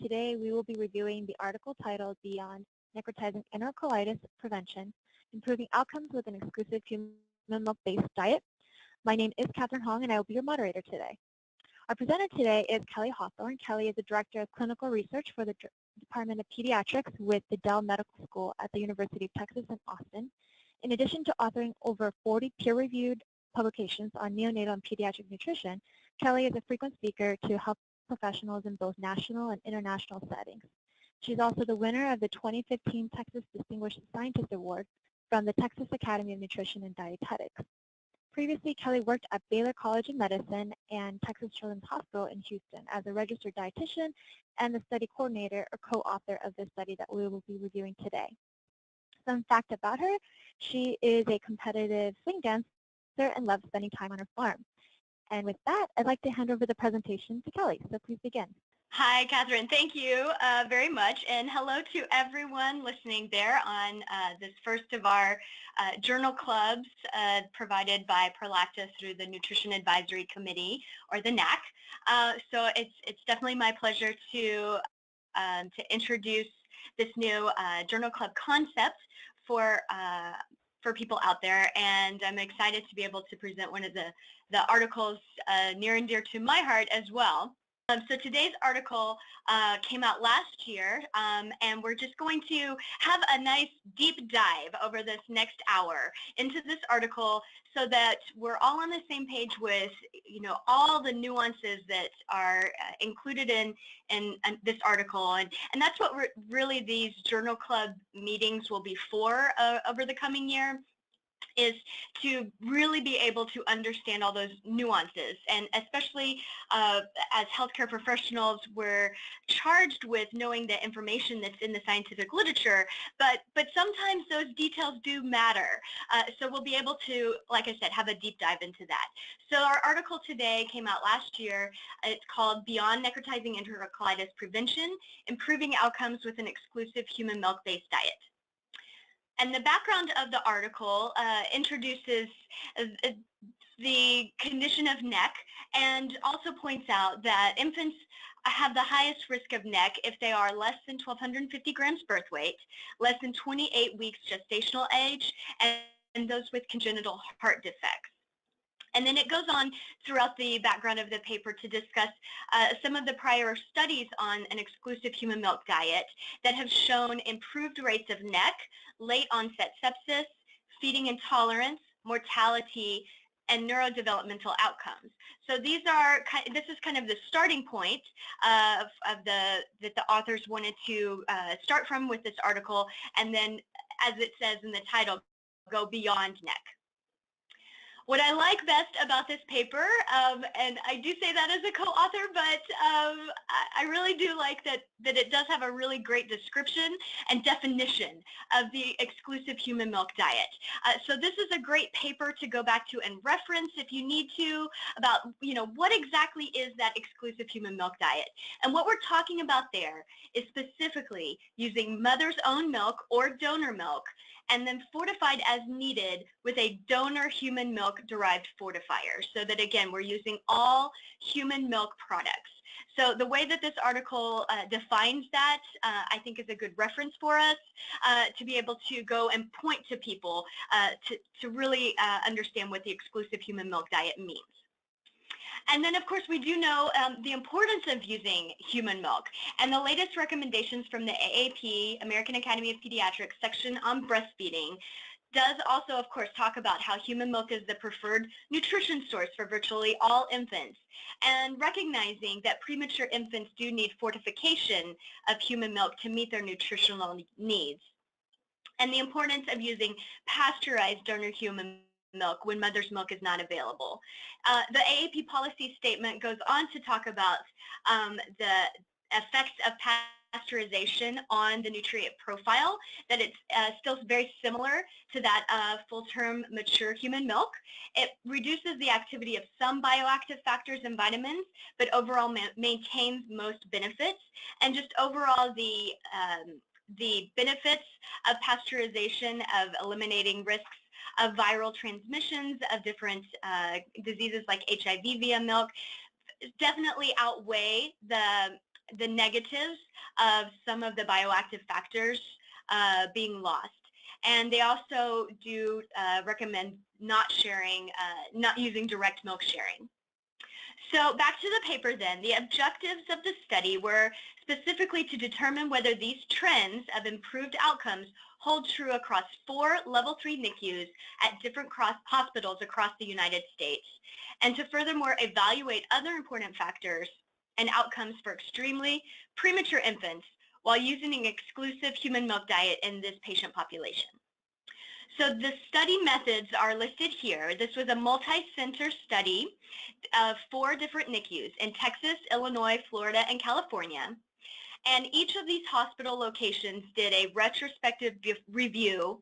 Today we will be reviewing the article titled Beyond Necrotizing Enterocolitis Prevention, Improving Outcomes with an Exclusive Human Milk-Based Diet. My name is Catherine Hong and I will be your moderator today. Our presenter today is Kelly Hawthorne. Kelly is the Director of Clinical Research for the Department of Pediatrics with the Dell Medical School at the University of Texas in Austin. In addition to authoring over 40 peer-reviewed publications on neonatal and pediatric nutrition, Kelly is a frequent speaker to health professionals in both national and international settings. She's also the winner of the 2015 Texas Distinguished Scientist Award from the Texas Academy of Nutrition and Dietetics. Previously, Kelly worked at Baylor College of Medicine and Texas Children's Hospital in Houston as a registered dietitian and the study coordinator or co-author of the study that we will be reviewing today. Some fact about her: she is a competitive swing dancer and loves spending time on her farm. And with that, I'd like to hand over the presentation to Kelly, so please begin. Hi, Catherine. Thank you very much. And hello to everyone listening there on this first of our journal clubs provided by Perlacta through the Nutrition Advisory Committee, or the NAC. So it's definitely my pleasure to introduce this new journal club concept for people out there, and I'm excited to be able to present one of the articles near and dear to my heart as well. So today's article came out last year, and we're just going to have a nice deep dive over this next hour into this article so that we're all on the same page with, all the nuances that are included in this article. And that's what really these journal club meetings will be for over the coming year, is to really be able to understand all those nuances. And especially as healthcare professionals, we're charged with knowing the information that's in the scientific literature, but sometimes those details do matter. So we'll be able to, like I said, have a deep dive into that. So our article today came out last year. It's called Beyond Necrotizing Enterocolitis Prevention, Improving Outcomes with an Exclusive Human Milk-Based Diet. And the background of the article introduces the condition of NEC and also points out that infants have the highest risk of NEC if they are less than 1,250 grams birth weight, less than 28 weeks gestational age, and those with congenital heart defects. And then it goes on throughout the background of the paper to discuss some of the prior studies on an exclusive human milk diet that have shown improved rates of NEC, late onset sepsis, feeding intolerance, mortality, and neurodevelopmental outcomes. So this is kind of the starting point that the authors wanted to start from with this article, and then, as it says in the title, go beyond NEC. What I like best about this paper, and I do say that as a co-author, but I really do like that it does have a really great description and definition of the exclusive human milk diet. So this is a great paper to go back to and reference if you need to about, what exactly is that exclusive human milk diet. And what we're talking about there is specifically using mother's own milk or donor milk, and then fortified as needed with a donor human milk derived fortifier, so that, again, we're using all human milk products. So the way that this article defines that, I think, is a good reference for us to be able to go and point to people to really understand what the exclusive human milk diet means. And then, of course, we do know the importance of using human milk. And the latest recommendations from the AAP, American Academy of Pediatrics, section on breastfeeding does also, of course, talk about how human milk is the preferred nutrition source for virtually all infants, and recognizing that premature infants do need fortification of human milk to meet their nutritional needs, and the importance of using pasteurized donor human milk when mother's milk is not available. The AAP policy statement goes on to talk about the effects of pasteurization on the nutrient profile, that it's still very similar to that of full-term mature human milk. It reduces the activity of some bioactive factors and vitamins, but overall maintains most benefits. And just overall, the benefits of pasteurization, of eliminating risks of viral transmissions of different diseases like HIV via milk, definitely outweigh the the negatives of some of the bioactive factors being lost. And they also do recommend not sharing, not using direct milk sharing. So back to the paper then. The objectives of the study were specifically to determine whether these trends of improved outcomes hold true across 4 level 3 NICUs at different hospitals across the United States, and to furthermore evaluate other important factors and outcomes for extremely premature infants while using an exclusive human milk diet in this patient population. So the study methods are listed here. This was a multi-center study of 4 different NICUs in Texas, Illinois, Florida, and California. And each of these hospital locations did a retrospective review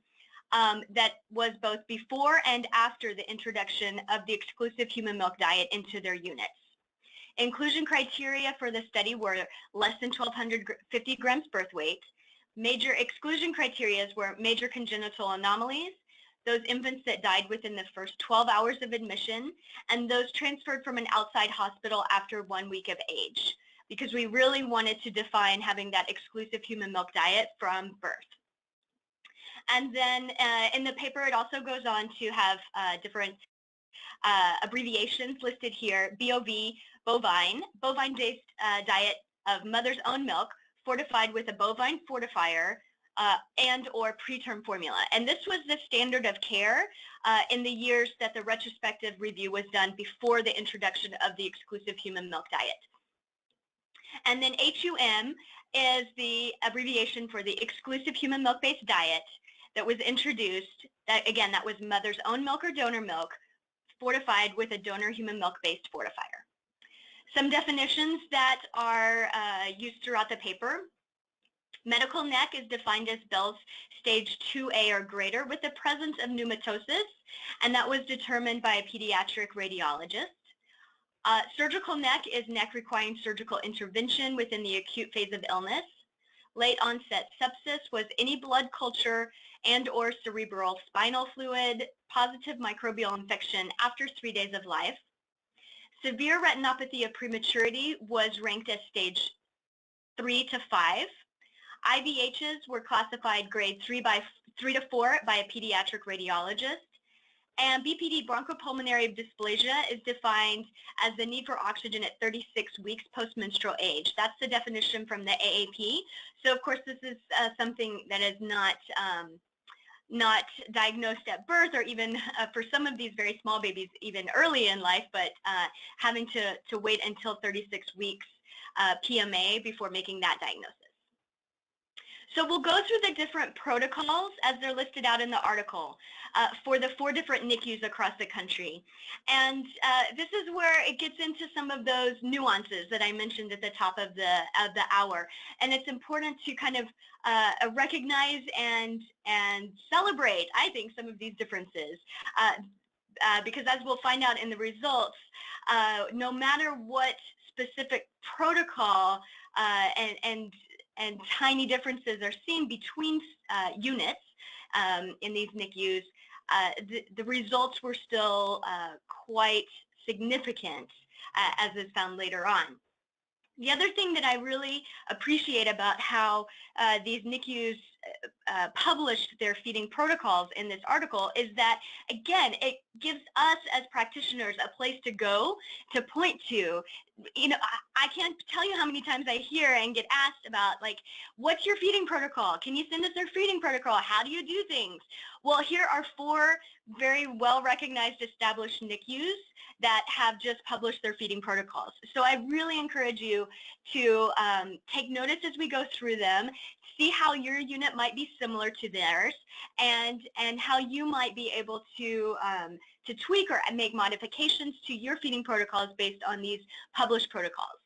that was both before and after the introduction of the exclusive human milk diet into their units. Inclusion criteria for the study were less than 1,250 grams birth weight. Major exclusion criteria were major congenital anomalies, those infants that died within the first 12 hours of admission, and those transferred from an outside hospital after 1 week of age, because we really wanted to define having that exclusive human milk diet from birth. And then in the paper, it also goes on to have different abbreviations listed here: BOV, bovine-based diet of mother's own milk, fortified with a bovine fortifier and or preterm formula. And this was the standard of care in the years that the retrospective review was done before the introduction of the exclusive human milk diet. And then HUM is the abbreviation for the exclusive human milk-based diet that was introduced. That, again, that was mother's own milk or donor milk, fortified with a donor human milk-based fortifier. Some definitions that are used throughout the paper. Medical neck is defined as Bell's stage 2A or greater with the presence of pneumatosis, and that was determined by a pediatric radiologist. Surgical neck is neck requiring surgical intervention within the acute phase of illness. Late onset sepsis was any blood culture and or cerebral spinal fluid, positive microbial infection after 3 days of life. Severe retinopathy of prematurity was ranked as stage 3 to 5. IVHs were classified grade 3 to 4 by a pediatric radiologist. And BPD, bronchopulmonary dysplasia, is defined as the need for oxygen at 36 weeks post-menstrual age. That's the definition from the AAP. So of course this is something that is not diagnosed at birth, or even for some of these very small babies even early in life, but having to wait until 36 weeks PMA before making that diagnosis. So we'll go through the different protocols as they're listed out in the article for the 4 different NICUs across the country. And this is where it gets into some of those nuances that I mentioned at the top of the hour. And it's important to kind of recognize and celebrate, I think, some of these differences. Because as we'll find out in the results, no matter what specific protocol and tiny differences are seen between units in these NICUs, the results were still quite significant, as is found later on. The other thing that I really appreciate about how these NICUs published their feeding protocols in this article is that, again, it gives us as practitioners a place to go to point to. You know, I can't tell you how many times I hear and get asked about, like, what's your feeding protocol? Can you send us your feeding protocol? How do you do things? Well, here are 4 very well-recognized established NICUs that have just published their feeding protocols. So I really encourage you to take notice as we go through them, see how your unit might be similar to theirs, and how you might be able to tweak or make modifications to your feeding protocols based on these published protocols.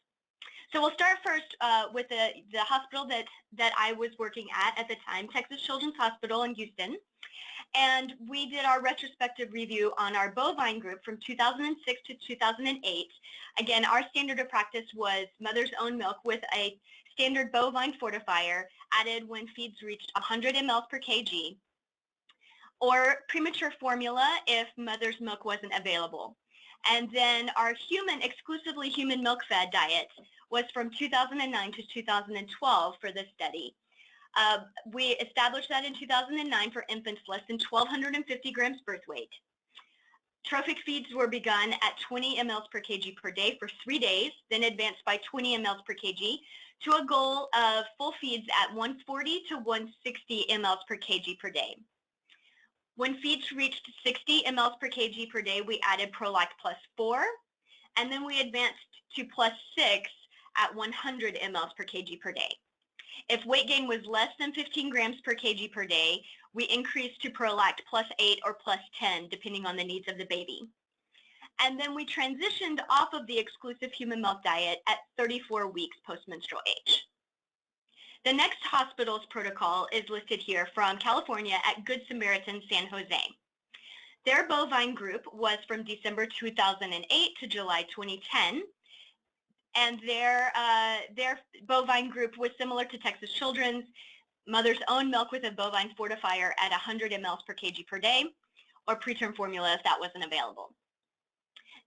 So we'll start first with the hospital that I was working at the time, Texas Children's Hospital in Houston. And we did our retrospective review on our bovine group from 2006 to 2008. Again, our standard of practice was mother's own milk with a standard bovine fortifier added when feeds reached 100 mL per kg, or premature formula if mother's milk wasn't available. And then our exclusively human milk-fed diet was from 2009 to 2012 for this study. We established that in 2009 for infants less than 1,250 grams birth weight. Trophic feeds were begun at 20 mLs per kg per day for 3 days, then advanced by 20 mLs per kg to a goal of full feeds at 140 to 160 mLs per kg per day. When feeds reached 60 mLs per kg per day, we added Prolact plus 4, and then we advanced to plus 6 at 100 mLs per kg per day. If weight gain was less than 15 grams per kg per day, we increased to Prolact plus 8 or plus 10, depending on the needs of the baby. And then we transitioned off of the exclusive human milk diet at 34 weeks postmenstrual age. The next hospital's protocol is listed here from California at Good Samaritan, San Jose. Their bovine group was from December 2008 to July 2010. And their bovine group was similar to Texas Children's, mother's own milk with a bovine fortifier at 100 mLs per kg per day, or preterm formula if that wasn't available.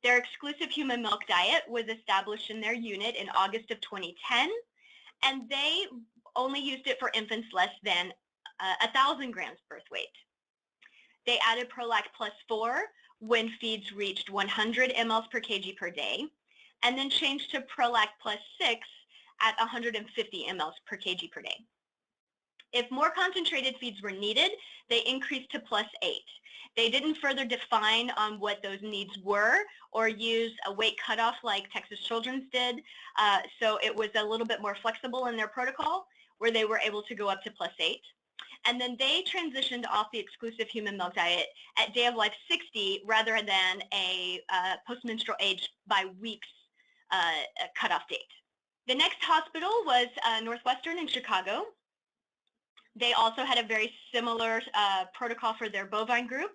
Their exclusive human milk diet was established in their unit in August of 2010, and they only used it for infants less than 1,000 grams birth weight. They added Prolact plus 4 when feeds reached 100 mLs per kg per day, and then changed to Prolact plus 6 at 150 mLs per kg per day. If more concentrated feeds were needed, they increased to plus 8. They didn't further define on what those needs were or use a weight cutoff like Texas Children's did, so it was a little bit more flexible in their protocol where they were able to go up to plus 8. And then they transitioned off the exclusive human milk diet at day of life 60 rather than a postmenstrual age by weeks cutoff date. The next hospital was Northwestern in Chicago. They also had a very similar protocol for their bovine group.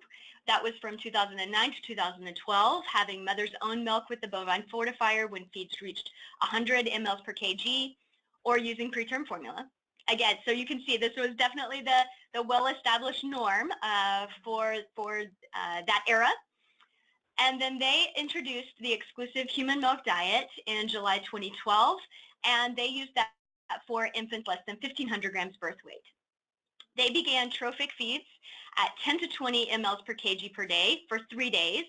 That was from 2009 to 2012, having mother's own milk with the bovine fortifier when feeds reached 100 mLs per kg, or using preterm formula. Again, so you can see this was definitely the well-established norm for that era. And then they introduced the exclusive human milk diet in July 2012, and they used that for infants less than 1,500 grams birth weight. They began trophic feeds at 10 to 20 mLs per kg per day for 3 days,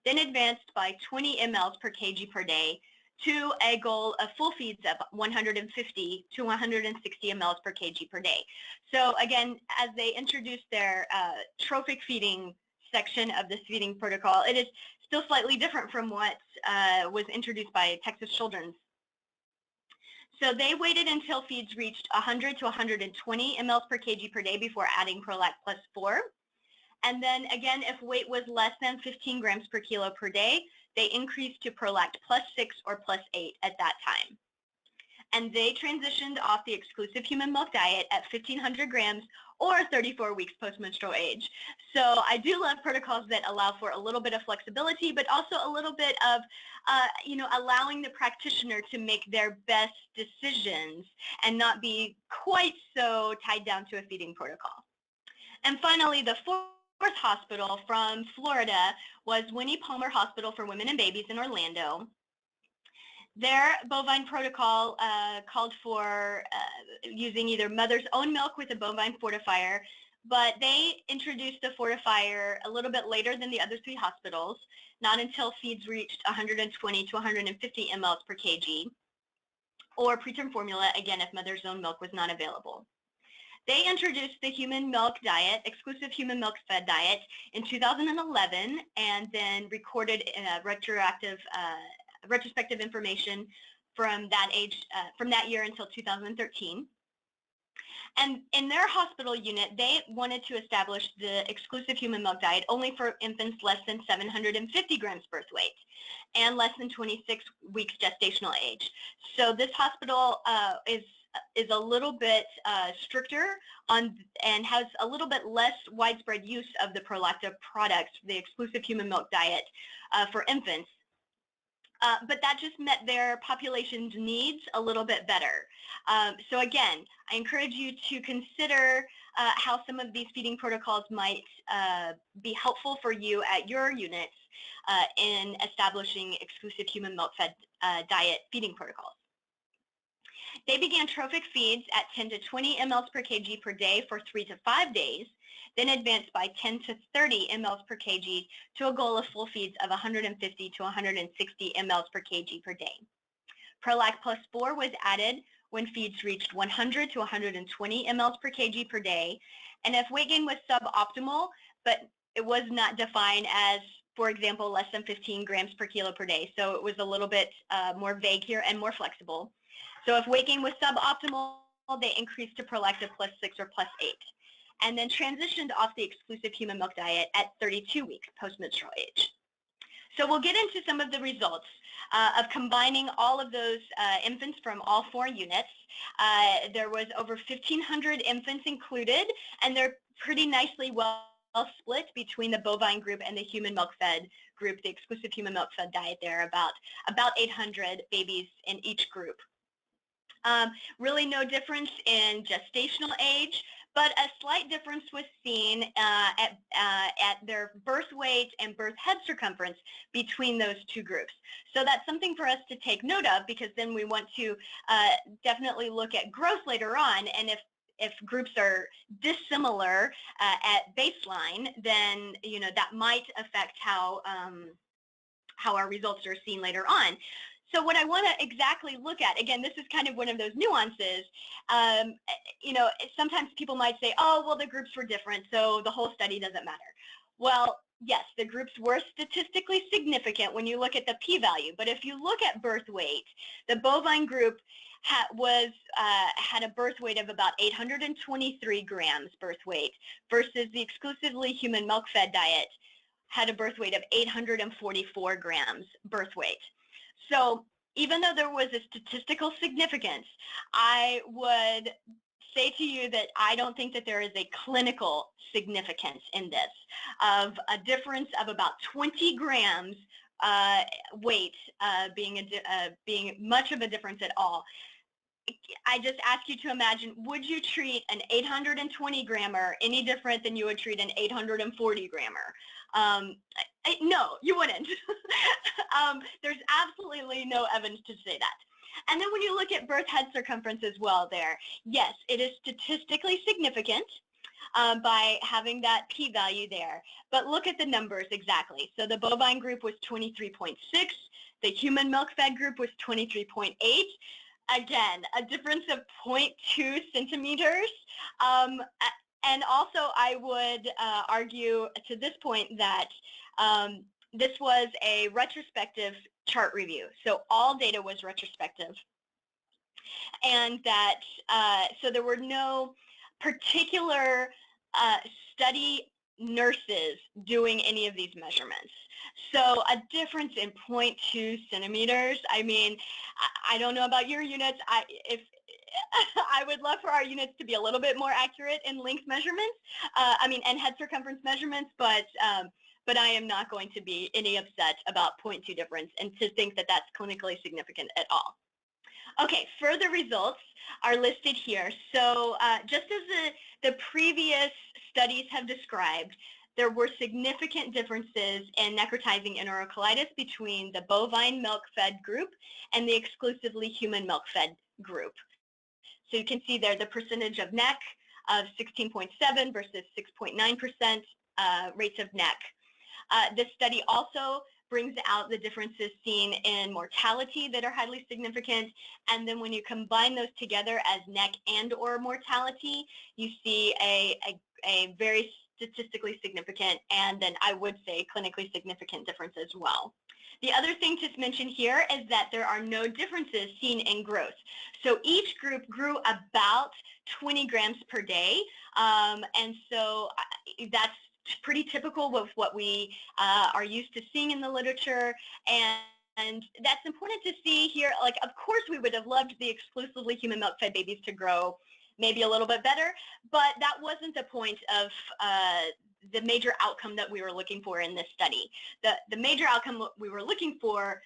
then advanced by 20 mLs per kg per day to a goal of full feeds of 150 to 160 mLs per kg per day. So again, as they introduced their trophic feeding section of this feeding protocol, it is still slightly different from what was introduced by Texas Children's. So they waited until feeds reached 100 to 120 mLs per kg per day before adding Prolact plus 4. And then again, if weight was less than 15 grams per kilo per day, they increased to Prolact plus 6 or plus 8 at that time. And they transitioned off the exclusive human milk diet at 1,500 grams or 34 weeks postmenstrual age. So I do love protocols that allow for a little bit of flexibility, but also a little bit of, allowing the practitioner to make their best decisions and not be quite so tied down to a feeding protocol. And finally, the fourth hospital from Florida was Winnie Hospital for Women and Babies in Orlando. Their bovine protocol called for using either mother's own milk with a bovine fortifier, but they introduced the fortifier a little bit later than the other 3 hospitals, not until feeds reached 120 to 150 mLs per kg, or preterm formula, again, if mother's own milk was not available. They introduced the human milk diet, exclusive human milk fed diet, in 2011, and then recorded retrospective information from that age, from that year until 2013. And in their hospital unit, they wanted to establish the exclusive human milk diet only for infants less than 750 grams birth weight and less than 26 weeks gestational age. So this hospital is a little bit stricter on and has a little bit less widespread use of the Prolacta products, the exclusive human milk diet for infants. But that just met their population's needs a little bit better. So again, I encourage you to consider how some of these feeding protocols might be helpful for you at your units in establishing exclusive human milk-fed diet feeding protocols. They began trophic feeds at 10 to 20 mLs per kg per day for 3 to 5 days, then advanced by 10 to 30 mLs per kg to a goal of full feeds of 150 to 160 mLs per kg per day. Prolact plus 4 was added when feeds reached 100 to 120 mLs per kg per day, and if weight gain was suboptimal, but it was not defined as, for example, less than 15 grams per kilo per day, so it was a little bit more vague here and more flexible. So if weight gain was suboptimal, they increased to Prolacta plus 6 or plus 8, and then transitioned off the exclusive human milk diet at 32 weeks post-menstrual age. So we'll get into some of the results of combining all of those infants from all 4 units. There was over 1,500 infants included, and they're pretty nicely well split between the bovine group and the human milk-fed group, the exclusive human milk-fed diet there, about 800 babies in each group. Really no difference in gestational age, but a slight difference was seen at their birth weight and birth head circumference between those 2 groups. So that's something for us to take note of, because then we want to definitely look at growth later on, and if groups are dissimilar at baseline, then that might affect how our results are seen later on. So what I want to exactly look at, again, this is kind of one of those nuances. Sometimes people might say, oh, well, the groups were different, so the whole study doesn't matter. Well, yes, the groups were statistically significant when you look at the p-value, but if you look at birth weight, the bovine group had a birth weight of about 823 grams birth weight, versus the exclusively human milk-fed diet had a birth weight of 844 grams birth weight. So even though there was a statistical significance, I would say to you that I don't think that there is a clinical significance in this, of a difference of about 20 grams weight being much of a difference at all. I just ask you to imagine, would you treat an 820 grammer any different than you would treat an 840 grammer? No, you wouldn't. There's absolutely no evidence to say that. And then when you look at birth head circumference as well there, yes, it is statistically significant by having that p-value there. But look at the numbers exactly. So the bovine group was 23.6. The human milk-fed group was 23.8. Again, a difference of 0.2 centimeters. And also, I would argue to this point that this was a retrospective chart review. So all data was retrospective. And that, so there were no particular study nurses doing any of these measurements. So a difference in 0.2 centimeters, I mean, I don't know about your units. I would love for our units to be a little bit more accurate in length measurements, and head circumference measurements, but I am not going to be any upset about 0.2 difference and to think that that's clinically significant at all. Okay, further results are listed here. So just as the previous studies have described, there were significant differences in necrotizing enterocolitis between the bovine milk-fed group and the exclusively human milk-fed group. So you can see there the percentage of NEC of 16.7 versus 6.9% rates of NEC. This study also brings out the differences seen in mortality that are highly significant, and then when you combine those together as NEC and or mortality, you see a very statistically significant, and then I would say clinically significant difference as well. The other thing to mention here is that there are no differences seen in growth. So each group grew about 20 grams per day, and so that's pretty typical of what we are used to seeing in the literature, and that's important to see here. Like, of course, we would have loved the exclusively human milk-fed babies to grow maybe a little bit better, but that wasn't the point of the major outcome that we were looking for in this study. The major outcome we were looking for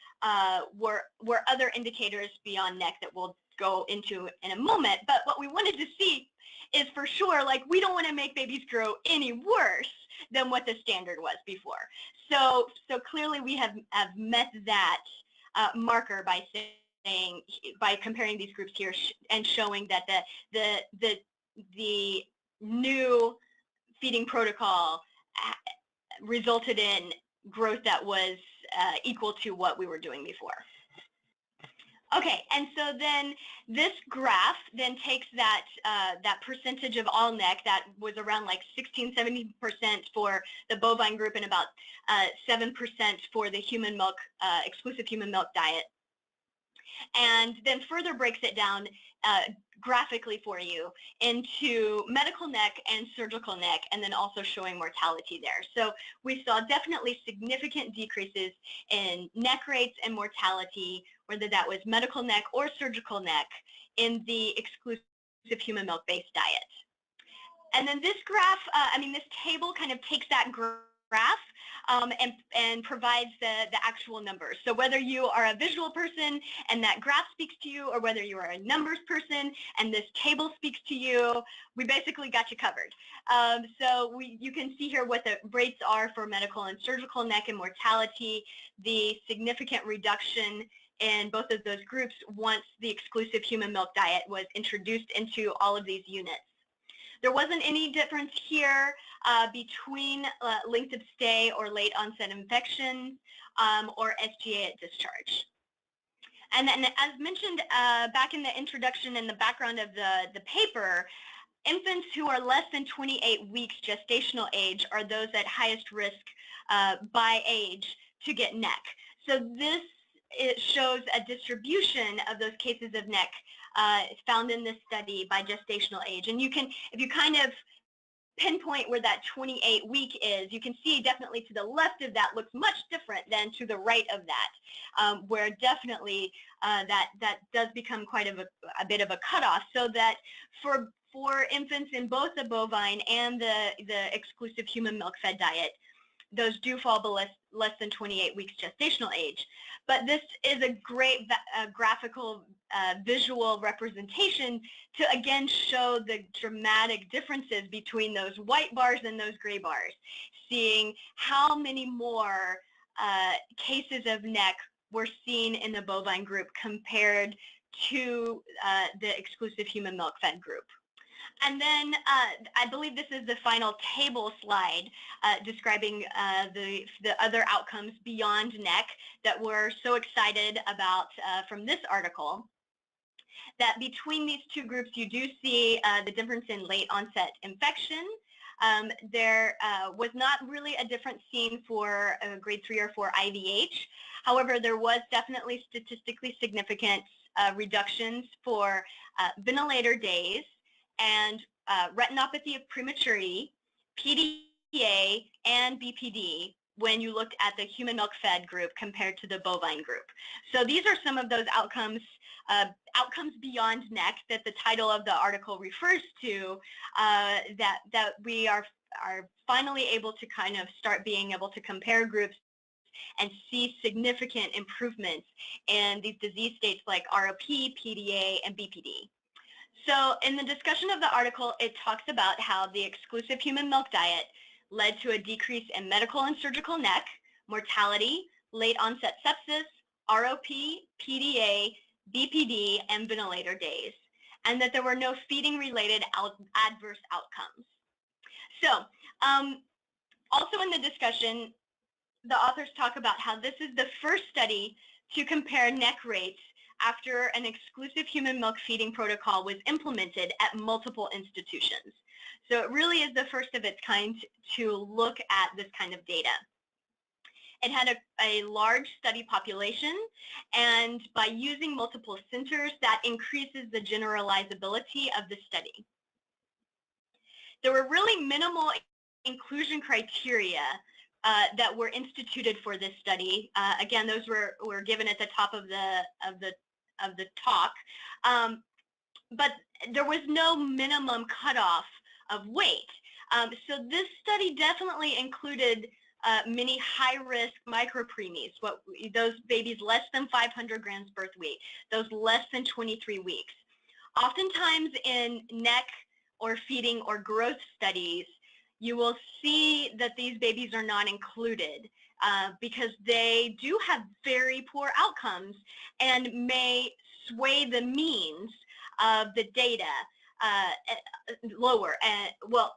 were other indicators beyond NEC that we'll go into in a moment, but what we wanted to see is for sure, like, we don't want to make babies grow any worse than what the standard was before. So clearly we have met that marker by saying, by comparing these groups here and showing that the new feeding protocol resulted in growth that was equal to what we were doing before. Okay, and so then this graph then takes that that percentage of all neck that was around like 16-17% for the bovine group and about 7% for the human milk, exclusive human milk diet, and then further breaks it down graphically for you into medical neck and surgical neck, and then also showing mortality there. So we saw definitely significant decreases in neck rates and mortality, whether that was medical neck or surgical neck, in the exclusive human milk-based diet. And then this graph, this table kind of takes that graph and provides the actual numbers. So whether you are a visual person and that graph speaks to you, or whether you are a numbers person and this table speaks to you, we basically got you covered. So you can see here what the rates are for medical and surgical neck and mortality, the significant reduction in both of those groups once the exclusive human milk diet was introduced into all of these units. There wasn't any difference here between length of stay or late onset infections or SGA at discharge. And then, as mentioned back in the introduction and the background of the paper, infants who are less than 28 weeks gestational age are those at highest risk by age to get neck. So this, it shows a distribution of those cases of neck found in this study by gestational age. And you can, if you kind of pinpoint where that 28 week is, you can see definitely to the left of that looks much different than to the right of that, where definitely that does become quite a bit of a cutoff, so that for infants in both the bovine and the exclusive human milk fed diet, those do fall below less than 28 weeks gestational age. But this is a great graphical visual representation to again show the dramatic differences between those white bars and those gray bars, seeing how many more cases of neck were seen in the bovine group compared to the exclusive human milk fed group. And then I believe this is the final table slide describing the other outcomes beyond neck that we're so excited about from this article. That between these two groups, you do see the difference in late onset infection. There was not really a difference seen for grade 3 or 4 IVH. However, there was definitely statistically significant reductions for ventilator days and retinopathy of prematurity, PDA, and BPD when you looked at the human milk fed group compared to the bovine group. So these are some of those outcomes, outcomes beyond neck that the title of the article refers to, that we are finally able to kind of start being able to compare groups and see significant improvements in these disease states like ROP, PDA, and BPD. So in the discussion of the article, it talks about how the exclusive human milk diet led to a decrease in medical and surgical neck, mortality, late onset sepsis, ROP, PDA, BPD, and ventilator days, and that there were no feeding-related adverse outcomes. So also in the discussion, the authors talk about how this is the first study to compare neck rates after an exclusive human milk feeding protocol was implemented at multiple institutions. So it really is the first of its kind to look at this kind of data. It had a large study population, and by using multiple centers, that increases the generalizability of the study. There were really minimal inclusion criteria that were instituted for this study. Again, those were given at the top of the talk, but there was no minimum cutoff of weight. So this study definitely included many high-risk micropreemies, those babies less than 500 grams birth weight, those less than 23 weeks. Oftentimes in neck or feeding or growth studies, you will see that these babies are not included because they do have very poor outcomes and may sway the means of the data lower and, well,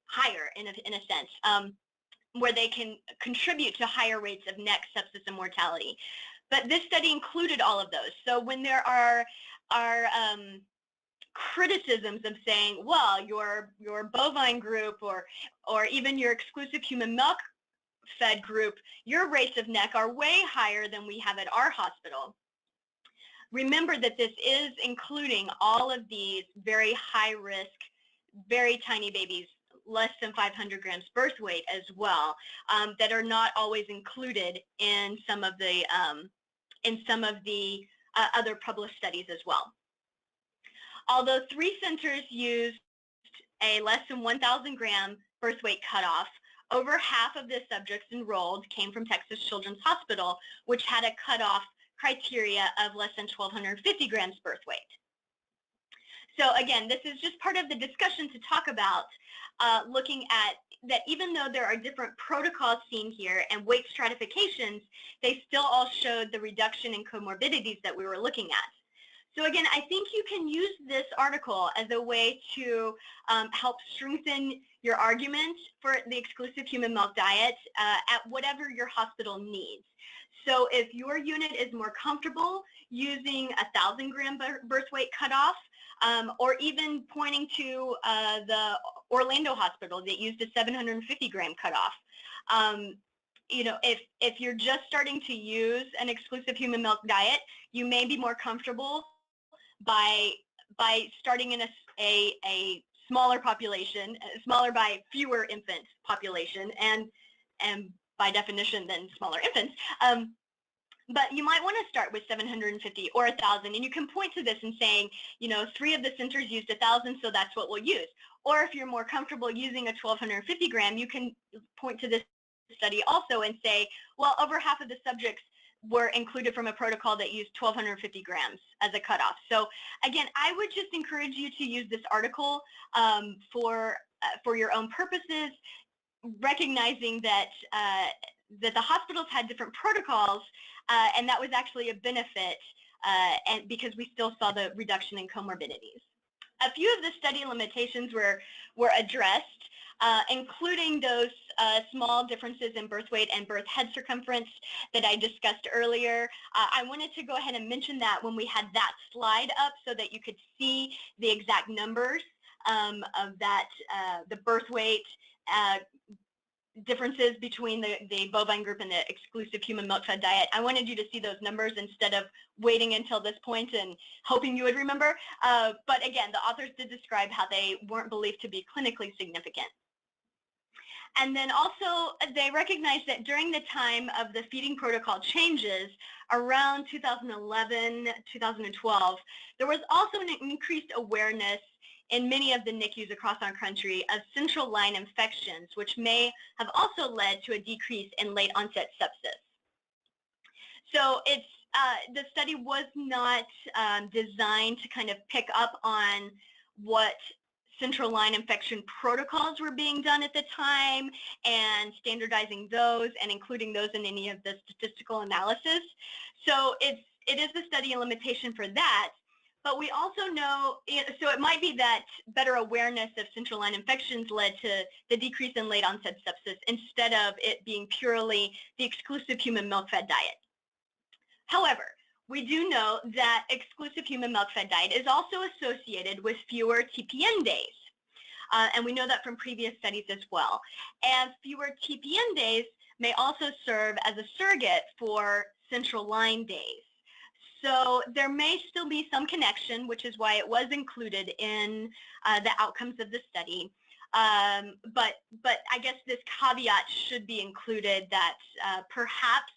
higher in a sense, where they can contribute to higher rates of NEC, sepsis, and mortality. But this study included all of those. So when there are criticisms of saying, well, your bovine group or even your exclusive human milk fed group, your rates of NEC are way higher than we have at our hospital. Remember that this is including all of these very high risk, very tiny babies, less than 500 grams birth weight as well, that are not always included in some of the other published studies as well. Although 3 centers used a less than 1,000 gram birth weight cutoff, over half of the subjects enrolled came from Texas Children's Hospital, which had a cutoff criteria of less than 1,250 grams birth weight. So again, this is just part of the discussion to talk about looking at that even though there are different protocols seen here and weight stratifications, they still all showed the reduction in comorbidities that we were looking at. So again, I think you can use this article as a way to help strengthen your argument for the exclusive human milk diet at whatever your hospital needs. So if your unit is more comfortable using 1,000 gram birth weight cutoff, or even pointing to the Orlando hospital that used a 750 gram cutoff. You know, if you're just starting to use an exclusive human milk diet, you may be more comfortable by starting in a smaller population, smaller by fewer infant population, and by definition then smaller infants. But you might want to start with 750 or 1,000, and you can point to this and saying, you know, 3 of the centers used 1,000, so that's what we'll use. Or if you're more comfortable using a 1,250 gram, you can point to this study also and say, well, over half of the subjects were included from a protocol that used 1,250 grams as a cutoff. So again, I would just encourage you to use this article for your own purposes, recognizing that that the hospitals had different protocols, and that was actually a benefit, and because we still saw the reduction in comorbidities. A few of the study limitations were addressed, including those small differences in birth weight and birth head circumference that I discussed earlier. I wanted to go ahead and mention that when we had that slide up so that you could see the exact numbers of that, the birth weight differences between the bovine group and the exclusive human milk fed diet. I wanted you to see those numbers instead of waiting until this point and hoping you would remember. But again, the authors did describe how they weren't believed to be clinically significant. And then also they recognized that during the time of the feeding protocol changes around 2011, 2012, there was also an increased awareness in many of the NICUs across our country of central line infections, which may have also led to a decrease in late onset sepsis. So it's, the study was not designed to kind of pick up on what central line infection protocols were being done at the time and standardizing those and including those in any of the statistical analysis. So it is a study limitation for that. But we also know, so it might be that better awareness of central line infections led to the decrease in late onset sepsis instead of it being purely the exclusive human milk fed diet. However, we do know that exclusive human milk fed diet is also associated with fewer TPN days. And we know that from previous studies as well. And fewer TPN days may also serve as a surrogate for central line days. So there may still be some connection, which is why it was included in the outcomes of the study. But I guess this caveat should be included that perhaps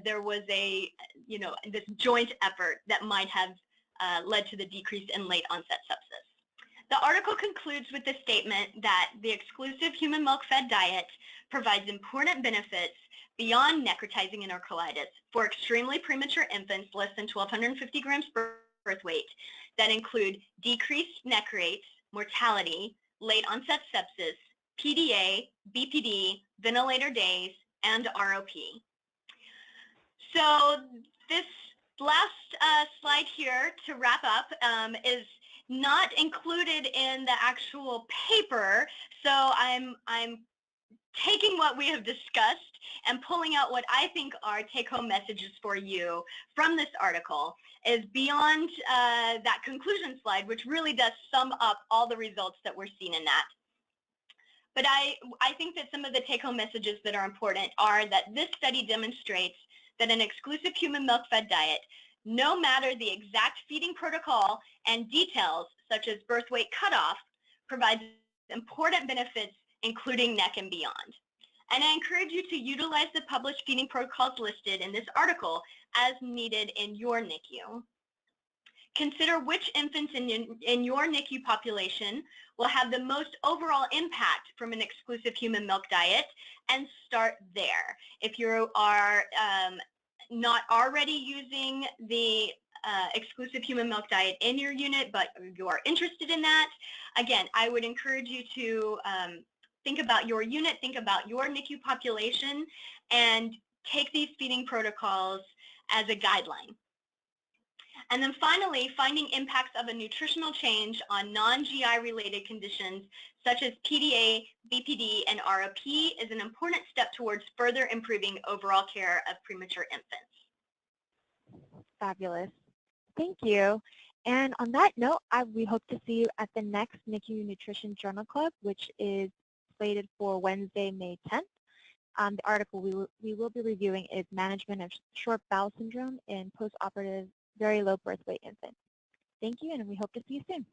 there was a, you know, this joint effort that might have led to the decrease in late onset sepsis. The article concludes with the statement that the exclusive human milk fed diet provides important benefits beyond necrotizing enterocolitis for extremely premature infants less than 1,250 grams birth weight that include decreased NEC rates, mortality, late onset sepsis, PDA, BPD, ventilator days, and ROP. So this last slide here to wrap up is not included in the actual paper, so I'm taking what we have discussed and pulling out what I think are take-home messages for you from this article is beyond that conclusion slide, which really does sum up all the results that we're seeing in that. But I think that some of the take-home messages that are important are that this study demonstrates that an exclusive human milk-fed diet, no matter the exact feeding protocol and details, such as birth weight cutoff, provides important benefits, including NEC and beyond. And I encourage you to utilize the published feeding protocols listed in this article as needed in your NICU. Consider which infants in your NICU population will have the most overall impact from an exclusive human milk diet and start there. If you are not already using the exclusive human milk diet in your unit, but you are interested in that, again, I would encourage you to think about your unit, think about your NICU population, and take these feeding protocols as a guideline. And then finally, finding impacts of a nutritional change on non-GI related conditions such as PDA, BPD, and ROP is an important step towards further improving overall care of premature infants. Fabulous. Thank you. And on that note, we hope to see you at the next NICU Nutrition Journal Club, which is slated for Wednesday, May 10th. The article we will be reviewing is Management of Short Bowel Syndrome in Postoperative Very Low Birth Weight Infants. Thank you, and we hope to see you soon.